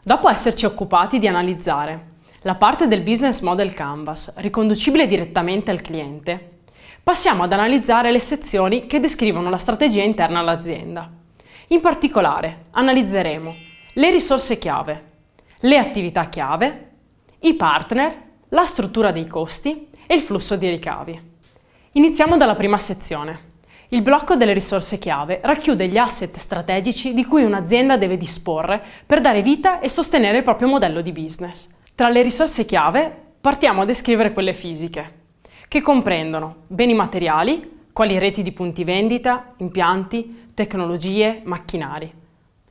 Dopo esserci occupati di analizzare la parte del business model canvas riconducibile direttamente al cliente, passiamo ad analizzare le sezioni che descrivono la strategia interna all'azienda. In particolare, analizzeremo le risorse chiave, le attività chiave, i partner, la struttura dei costi e il flusso di ricavi. Iniziamo dalla prima sezione. Il blocco delle risorse chiave racchiude gli asset strategici di cui un'azienda deve disporre per dare vita e sostenere il proprio modello di business. Tra le risorse chiave partiamo a descrivere quelle fisiche, che comprendono beni materiali, quali reti di punti vendita, impianti, tecnologie, macchinari.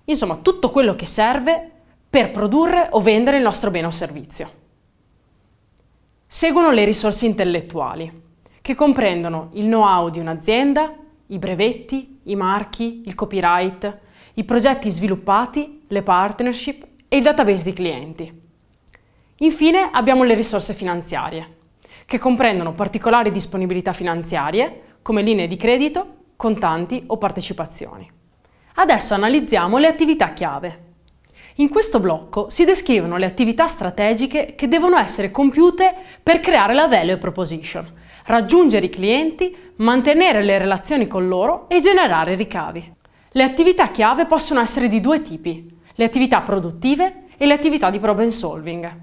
Insomma, tutto quello che serve per produrre o vendere il nostro bene o servizio. Seguono le risorse intellettuali, che comprendono il know-how di un'azienda, i brevetti, i marchi, il copyright, i progetti sviluppati, le partnership e il database di clienti. Infine abbiamo le risorse finanziarie, che comprendono particolari disponibilità finanziarie come linee di credito, contanti o partecipazioni. Adesso analizziamo le attività chiave. In questo blocco si descrivono le attività strategiche che devono essere compiute per creare la value proposition, raggiungere i clienti, mantenere le relazioni con loro e generare ricavi. Le attività chiave possono essere di due tipi, le attività produttive e le attività di problem solving.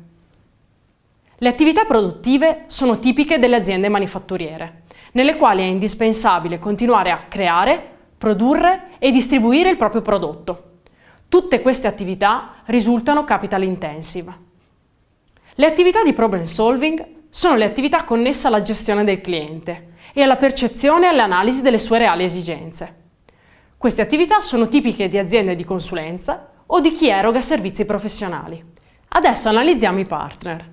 Le attività produttive sono tipiche delle aziende manifatturiere, nelle quali è indispensabile continuare a creare, produrre e distribuire il proprio prodotto. Tutte queste attività risultano capital intensive. Le attività di problem solving sono le attività connesse alla gestione del cliente e alla percezione e all'analisi delle sue reali esigenze. Queste attività sono tipiche di aziende di consulenza o di chi eroga servizi professionali. Adesso analizziamo i partner.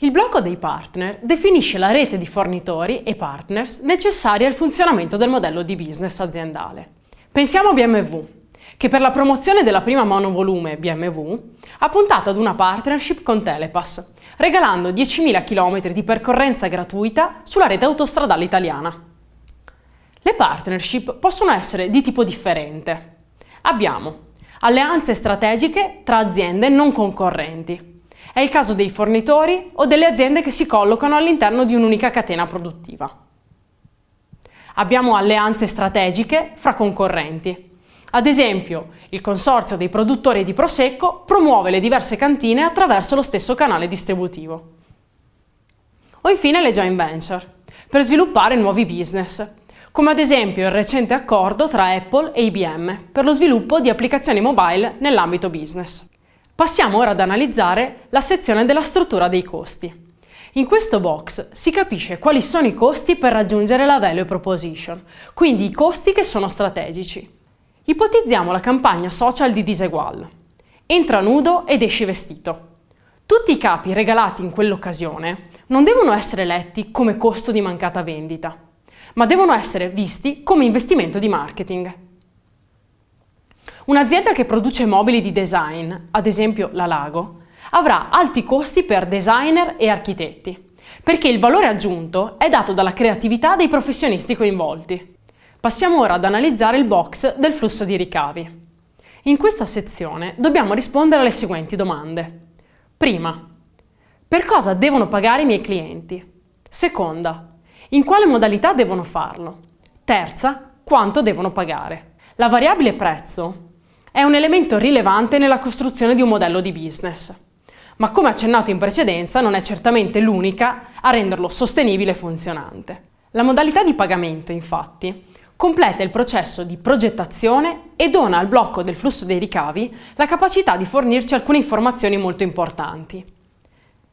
Il blocco dei partner definisce la rete di fornitori e partners necessari al funzionamento del modello di business aziendale. Pensiamo a BMW, che per la promozione della prima monovolume BMW ha puntato ad una partnership con Telepass, regalando 10.000 km di percorrenza gratuita sulla rete autostradale italiana. Le partnership possono essere di tipo differente. Abbiamo alleanze strategiche tra aziende non concorrenti. È il caso dei fornitori o delle aziende che si collocano all'interno di un'unica catena produttiva. Abbiamo alleanze strategiche fra concorrenti. Ad esempio, il consorzio dei produttori di Prosecco promuove le diverse cantine attraverso lo stesso canale distributivo. O infine le joint venture, per sviluppare nuovi business, come ad esempio il recente accordo tra Apple e IBM per lo sviluppo di applicazioni mobile nell'ambito business. Passiamo ora ad analizzare la sezione della struttura dei costi. In questo box si capisce quali sono i costi per raggiungere la value proposition, quindi i costi che sono strategici. Ipotizziamo la campagna social di Disegual. Entra nudo ed esci vestito. Tutti i capi regalati in quell'occasione non devono essere letti come costo di mancata vendita, ma devono essere visti come investimento di marketing. Un'azienda che produce mobili di design, ad esempio la Lago, avrà alti costi per designer e architetti, perché il valore aggiunto è dato dalla creatività dei professionisti coinvolti. Passiamo ora ad analizzare il box del flusso di ricavi. In questa sezione dobbiamo rispondere alle seguenti domande. Prima, per cosa devono pagare i miei clienti? Seconda, in quale modalità devono farlo? Terza, quanto devono pagare? La variabile prezzo è un elemento rilevante nella costruzione di un modello di business, ma come accennato in precedenza non è certamente l'unica a renderlo sostenibile e funzionante. La modalità di pagamento, infatti, completa il processo di progettazione e dona al blocco del flusso dei ricavi la capacità di fornirci alcune informazioni molto importanti.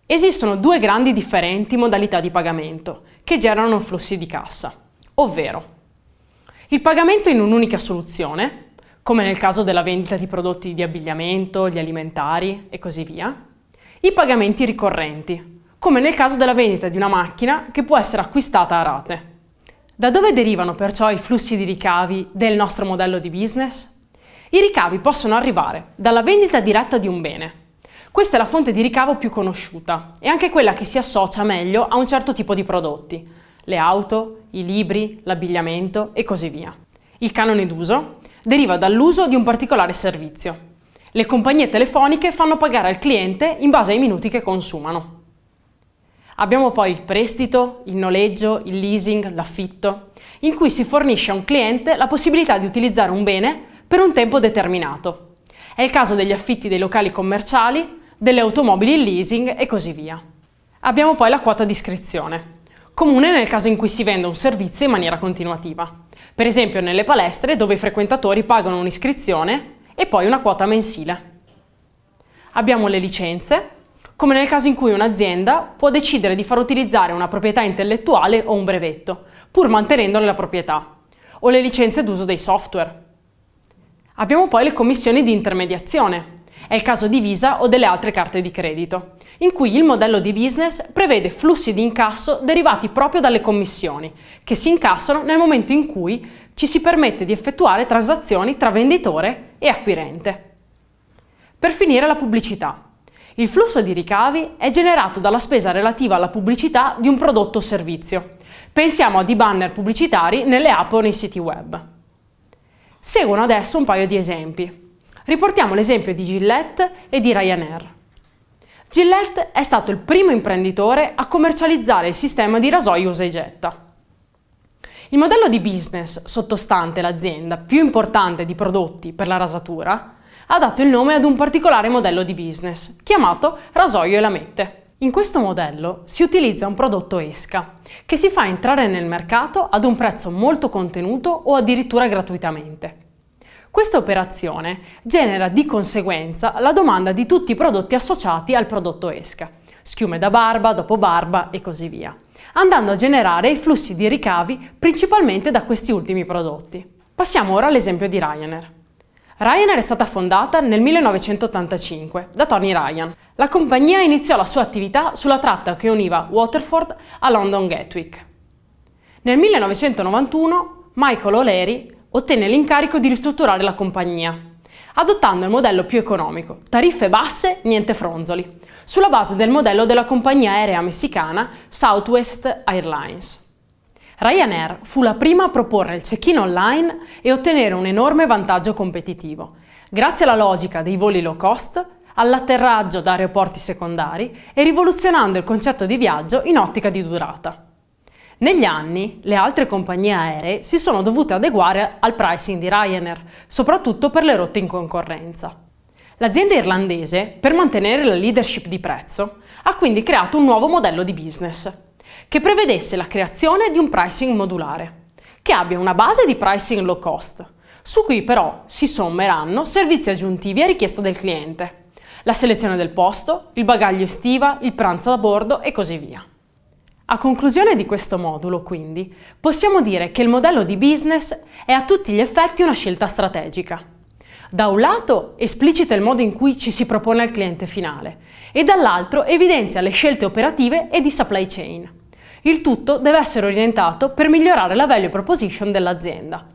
Esistono due grandi differenti modalità di pagamento che generano flussi di cassa, ovvero il pagamento in un'unica soluzione, come nel caso della vendita di prodotti di abbigliamento, gli alimentari e così via, i pagamenti ricorrenti, come nel caso della vendita di una macchina che può essere acquistata a rate. Da dove derivano perciò i flussi di ricavi del nostro modello di business? I ricavi possono arrivare dalla vendita diretta di un bene. Questa è la fonte di ricavo più conosciuta e anche quella che si associa meglio a un certo tipo di prodotti, le auto, i libri, l'abbigliamento e così via. Il canone d'uso deriva dall'uso di un particolare servizio. Le compagnie telefoniche fanno pagare al cliente in base ai minuti che consumano. Abbiamo poi il prestito, il noleggio, il leasing, l'affitto, in cui si fornisce a un cliente la possibilità di utilizzare un bene per un tempo determinato. È il caso degli affitti dei locali commerciali, delle automobili in leasing e così via. Abbiamo poi la quota di iscrizione, comune nel caso in cui si venda un servizio in maniera continuativa. Per esempio nelle palestre dove i frequentatori pagano un'iscrizione e poi una quota mensile. Abbiamo le licenze, come nel caso in cui un'azienda può decidere di far utilizzare una proprietà intellettuale o un brevetto, pur mantenendone la proprietà, o le licenze d'uso dei software. Abbiamo poi le commissioni di intermediazione, è il caso di Visa o delle altre carte di credito, in cui il modello di business prevede flussi di incasso derivati proprio dalle commissioni, che si incassano nel momento in cui ci si permette di effettuare transazioni tra venditore e acquirente. Per finire la pubblicità. Il flusso di ricavi è generato dalla spesa relativa alla pubblicità di un prodotto o servizio. Pensiamo a dei banner pubblicitari nelle app o nei siti web. Seguono adesso un paio di esempi. Riportiamo l'esempio di Gillette e di Ryanair. Gillette è stato il primo imprenditore a commercializzare il sistema di rasoi usa e getta. Il modello di business sottostante l'azienda più importante di prodotti per la rasatura ha dato il nome ad un particolare modello di business, chiamato rasoio e lamette. In questo modello si utilizza un prodotto esca, che si fa entrare nel mercato ad un prezzo molto contenuto o addirittura gratuitamente. Questa operazione genera di conseguenza la domanda di tutti i prodotti associati al prodotto esca, schiume da barba, dopo barba e così via, andando a generare i flussi di ricavi principalmente da questi ultimi prodotti. Passiamo ora all'esempio di Ryanair. Ryanair è stata fondata nel 1985 da Tony Ryan. La compagnia iniziò la sua attività sulla tratta che univa Waterford a London Gatwick. Nel 1991 Michael O'Leary ottenne l'incarico di ristrutturare la compagnia, adottando il modello più economico, tariffe basse, niente fronzoli, sulla base del modello della compagnia aerea messicana Southwest Airlines. Ryanair fu la prima a proporre il check-in online e ottenere un enorme vantaggio competitivo, grazie alla logica dei voli low cost, all'atterraggio da aeroporti secondari e rivoluzionando il concetto di viaggio in ottica di durata. Negli anni, le altre compagnie aeree si sono dovute adeguare al pricing di Ryanair, soprattutto per le rotte in concorrenza. L'azienda irlandese, per mantenere la leadership di prezzo, ha quindi creato un nuovo modello di business, che prevedesse la creazione di un pricing modulare, che abbia una base di pricing low cost, su cui però si sommeranno servizi aggiuntivi a richiesta del cliente, la selezione del posto, il bagaglio estiva, il pranzo a bordo e così via. A conclusione di questo modulo, quindi, possiamo dire che il modello di business è a tutti gli effetti una scelta strategica. Da un lato esplicita il modo in cui ci si propone al cliente finale e dall'altro evidenzia le scelte operative e di supply chain. Il tutto deve essere orientato per migliorare la value proposition dell'azienda.